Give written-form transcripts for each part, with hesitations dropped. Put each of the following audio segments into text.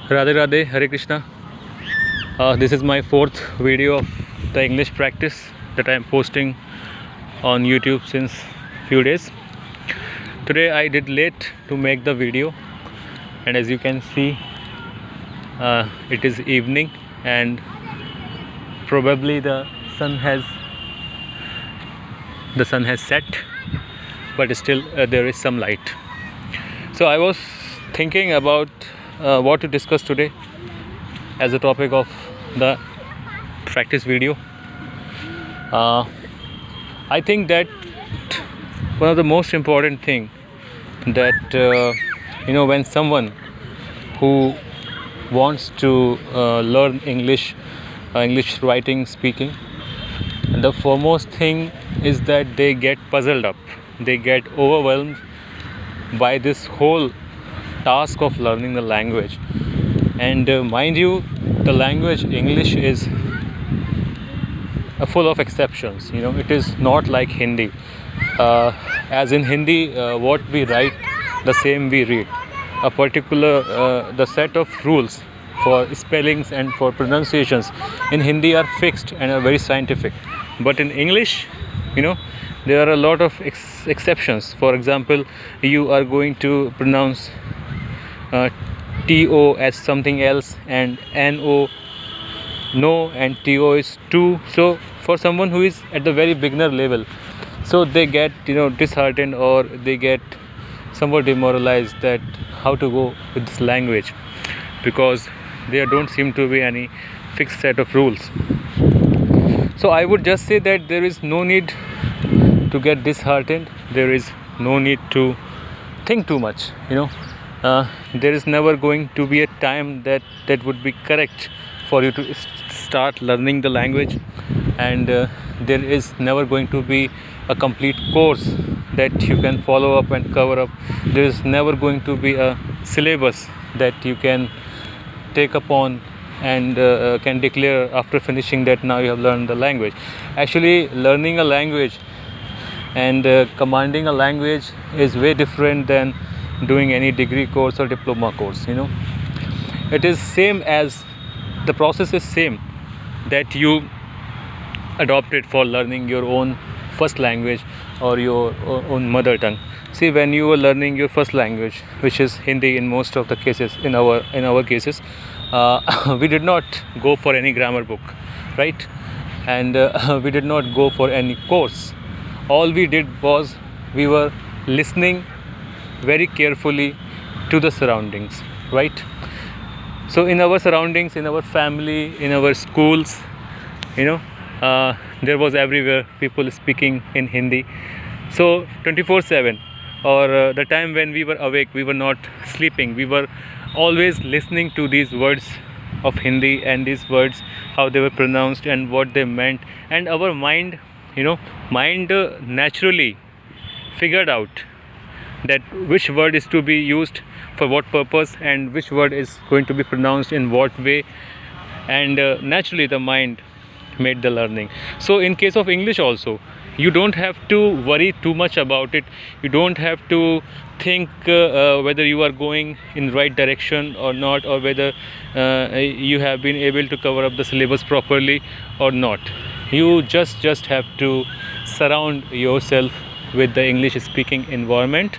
Radhe Radhe, Hare Krishna. This is my fourth video of the English practice that I am posting on YouTube since few days. Today I did late to make the video, and as you can see, it is evening and probably the sun has set, but still there is some light. So I was thinking about what to discuss today as a topic of the practice video. I think that one of the most important thing that when someone who wants to learn English writing, speaking, the foremost thing is that they get puzzled up, they get overwhelmed by this whole task of learning the language. And mind you, the language English is full of exceptions. It is not like Hindi. As in Hindi, what we write, the same we read. A particular the set of rules for spellings and for pronunciations in Hindi are fixed and are very scientific. But in English, there are a lot of exceptions. For example, you are going to pronounce TO as something else, and NO no, and TO is to. So for someone who is at the very beginner level, so they get disheartened, or they get somewhat demoralized that how to go with this language, because there don't seem to be any fixed set of rules. So I would just say that there is no need to get disheartened. There is no need to think too much. There is never going to be a time that would be correct for you to start learning the language, and there is never going to be a complete course that you can follow up and cover up. There is never going to be a syllabus that you can take upon and can declare after finishing that now you have learned the language. Actually, learning a language and commanding a language is way different than doing any degree course or diploma course. It is same as the process is same that you adopted for learning your own first language or your own mother tongue. See, when you were learning your first language, which is Hindi in most of the cases, in our cases, we did not go for any grammar book, right? And we did not go for any course. All we did was we were listening very carefully to the surroundings, right? So in our surroundings, in our family, in our schools, there was everywhere people speaking in Hindi. So 24/7, or the time when we were awake, we were not sleeping, we were always listening to these words of Hindi, and these words, how they were pronounced and what they meant. And our mind naturally figured out that which word is to be used for what purpose, and which word is going to be pronounced in what way, and naturally the mind made the learning. So in case of English also, you don't have to worry too much about it. You don't have to think whether you are going in right direction or not, or whether you have been able to cover up the syllabus properly or not. You just have to surround yourself with the English speaking environment.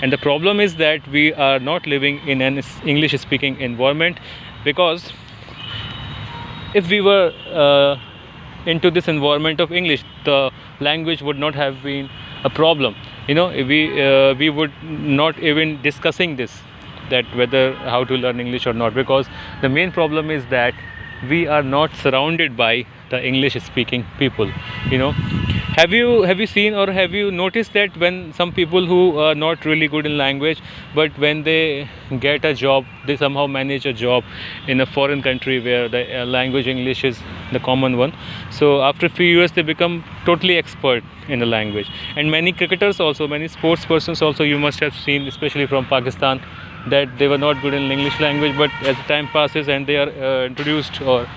And the problem is that we are not living in an English speaking environment, because if we were into this environment of English, the language would not have been a problem. We would not even discussing this, that whether how to learn English or not, because the main problem is that we are not surrounded by the English speaking people. Have you seen or have you noticed that when some people who are not really good in language, but when they get a job, they somehow manage a job in a foreign country where the language English is the common one, so after a few years they become totally expert in the language. And many cricketers also, many sports persons also, you must have seen, especially from Pakistan, that they were not good in English language, but as time passes and they are introduced or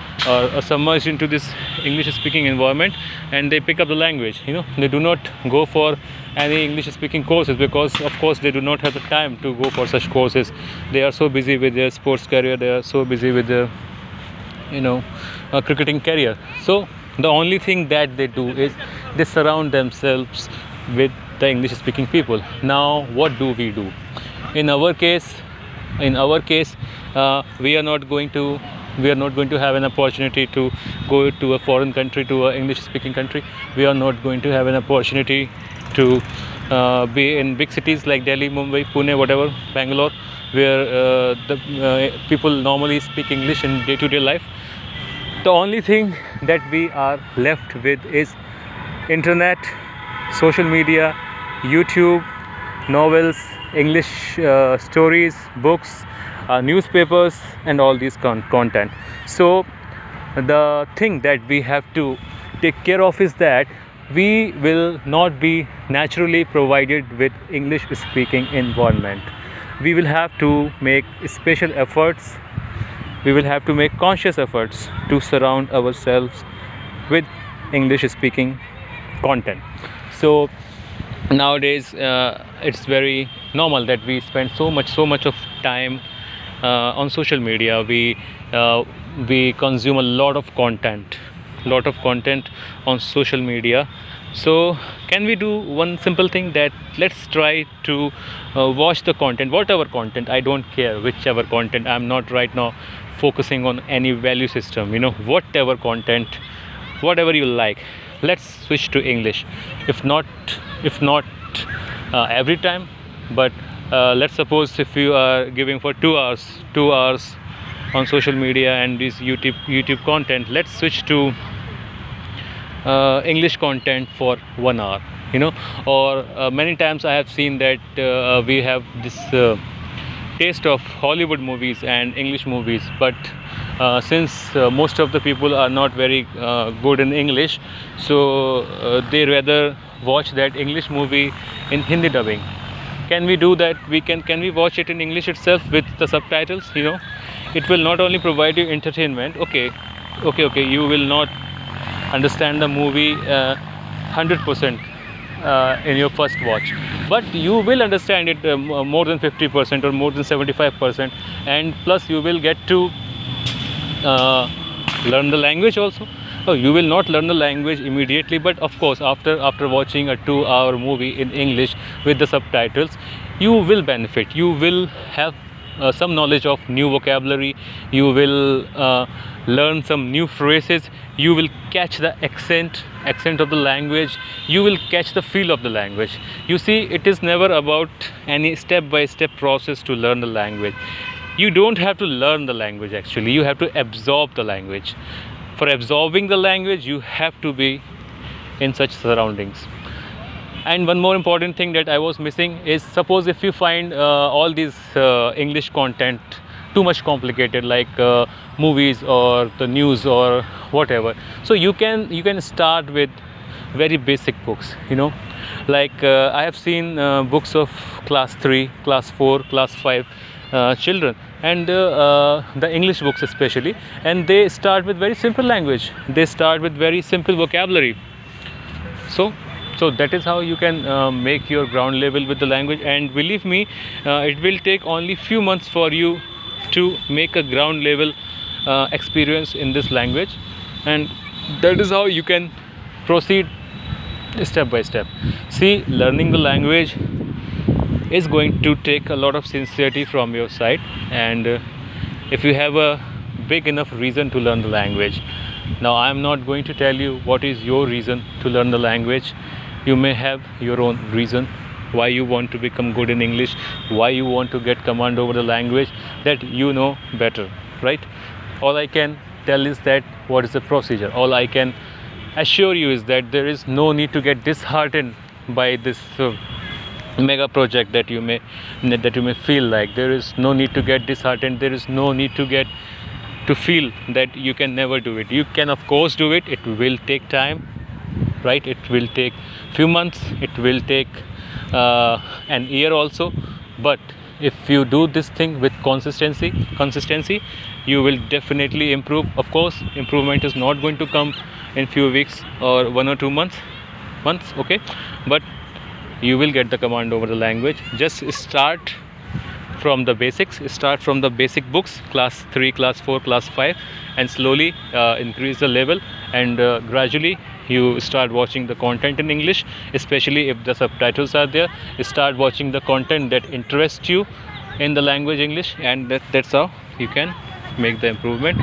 submerged into this English speaking environment, and they pick up the language, they do not go for any English speaking courses, because of course they do not have the time to go for such courses. They are so busy with their sports career, they are so busy with their cricketing career. So the only thing that they do is they surround themselves with the English speaking people. Now what do? In our case, we are not going to have an opportunity to go to a foreign country, to an English speaking country. We are not going to have an opportunity to be in big cities like Delhi, Mumbai, Pune, whatever, Bangalore, where the people normally speak English in day-to-day life. The only thing that we are left with is internet, social media, YouTube, novels, English stories, books, newspapers, and all these content. So the thing that we have to take care of is that we will not be naturally provided with English speaking environment. We will have to make special efforts, we will have to make conscious efforts to surround ourselves with English speaking content. So nowadays it's very normal that we spend so much of time on social media. We consume a lot of content on social media. So can we do one simple thing, that let's try to watch the content, whatever content, I don't care whichever content. I'm not right now focusing on any value system, whatever content, whatever you like, let's switch to English. If not every time, but let's suppose if you are giving for 2 hours on social media and this YouTube content, let's switch to English content for 1 hour, or many times I have seen that we have this taste of Hollywood movies and English movies, but since most of the people are not very good in English, so they rather watch that English movie in Hindi dubbing. Can we do that? Can we watch it in English itself with the subtitles? It will not only provide you entertainment. Okay, you will not understand the movie 100% in your first watch, but you will understand it more than 50% or more than 75%, and plus you will get to learn the language also. You will not learn the language immediately, but of course after watching a 2-hour movie in English with the subtitles, you will benefit. You will have some knowledge of new vocabulary, you will learn some new phrases, you will catch the accent of the language, you will catch the feel of the language. You see, it is never about any step-by-step process to learn the language. You don't have to learn the language, actually you have to absorb the language. For absorbing the language, you have to be in such surroundings. And one more important thing that I was missing is, suppose if you find all these English content too much complicated, like movies or the news or whatever, so you can start with very basic books, like I have seen books of class 3, class 4, class 5 children, and the English books especially, and they start with very simple language, they start with very simple vocabulary. So that is how you can make your ground level with the language, and believe me, it will take only few months for you to make a ground level experience in this language, and that is how you can proceed step by step. See, learning the language is going to take a lot of sincerity from your side, and if you have a big enough reason to learn the language. Now I am not going to tell you what is your reason to learn the language. You may have your own reason why you want to become good in English, why you want to get command over the language, that you know better, right? All I can tell is that what is the procedure. All I can assure you is that there is no need to get disheartened by this mega project that you may feel like. There is no need to get disheartened. There is no need to feel that you can never do it. You can of course do it. It will take time, right? It will take few months, it will take an year also, but if you do this thing with consistency, you will definitely improve. Of course, improvement is not going to come in few weeks or 1 or 2 months, okay, but you will get the command over the language. Just start from the basics, start from the basic books, class 3, class 4, class 5, and slowly increase the level, and gradually you start watching the content in English, especially if the subtitles are there. Start watching the content that interests you in the language English, and that's how you can make the improvement.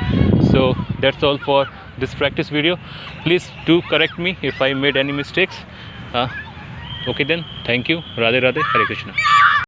So that's all for this practice video. Please do correct me if I made any mistakes. Okay then, thank you. Radhe Radhe, Hare Krishna.